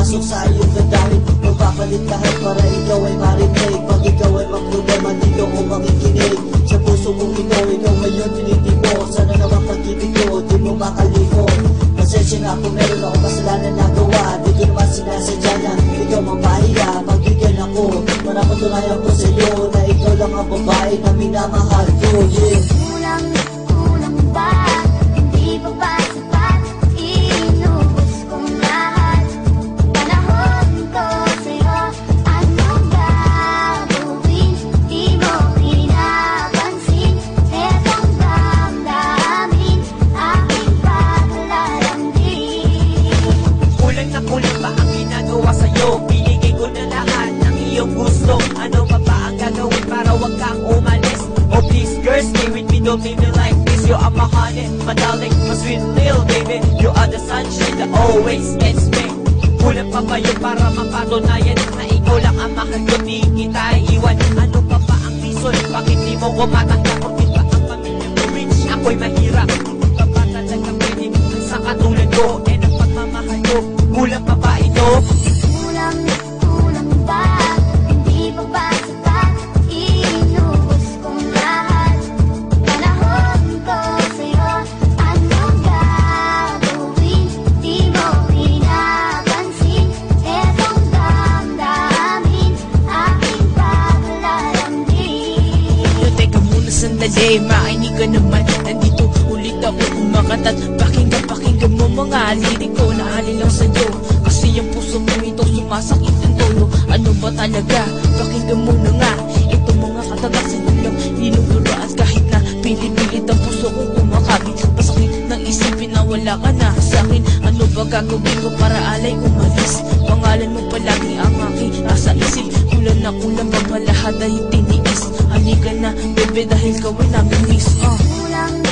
Papasok sa iyong gandahit, magpapalit lahat para ikaw ay marinig. Pag ikaw ay magproblema, dito ko makikinig. Sa puso kong ito, ikaw ngayon tinitibo. Sana naman pag-ibig ko, di mo makalimot. Pasensya na kung meron ako kasalanan na gawa. Di ko naman sinasadya na ikaw mapahiya. Pagbigyan ako, para patunayan ko sa iyo na ikaw lang ang babae na minamahal ko. Yeah. Kulang ba? Hindi pa ba sapat? Inubos kong lahat. Panahon ko sa'yo, anong gagawin? Di mo pinapansin. Etong damdamin, aking paglalambing. Kulang na kulang ba ang ginagawa sa'yo? Binigay ko na lahat ng iyong gusto. Ano pa ba ang gagawin para wag kang umalis? Oh please girl, stay with me, don't leave me like this. You are my honey, my darling, my sweet little baby. You are the sunshine that always gets me. Kulang pa ba yun para mapatunayan na ikaw lang ang mahal ko, di kita iwan? Ano pa ba ang reason? Bakit di mo ko matanggap? Bakit ba ang pamilya mo rich? Ako'y mahirap. Hindi pa ba talaga pwede sa katulad ko? And ang pagmamahal ko, kulang pa ba ito? Kulang ba? Hindi pa ba sapat? Inubos kong lahat. Panahon ko sa'yo, anong gagawin? Di mo pinapansin. Etong damdamin, aking paglalambing. Teka muna sandali, makinig ka naman. Nandito ulit ako kumakatat. Pakinggan mo mga lirik ko na halin lang sa'yo. Kasi yung puso mo ito sumasakit ng tono. Ano ba talaga? Pakinggan mo na nga. Ito mga katagasan ko lang ninubura. At kahit na pinipilit ang puso kong kumakabit, pasakit ng isipin na wala ka na sa'kin. Ano ba gagawin ko para alay umalis? Pangalan mo palagi ang aking nasa isip. Kulang na kulang pag malahat ay tiniis. Halika na bebe dahil kaway namin miss. Kulang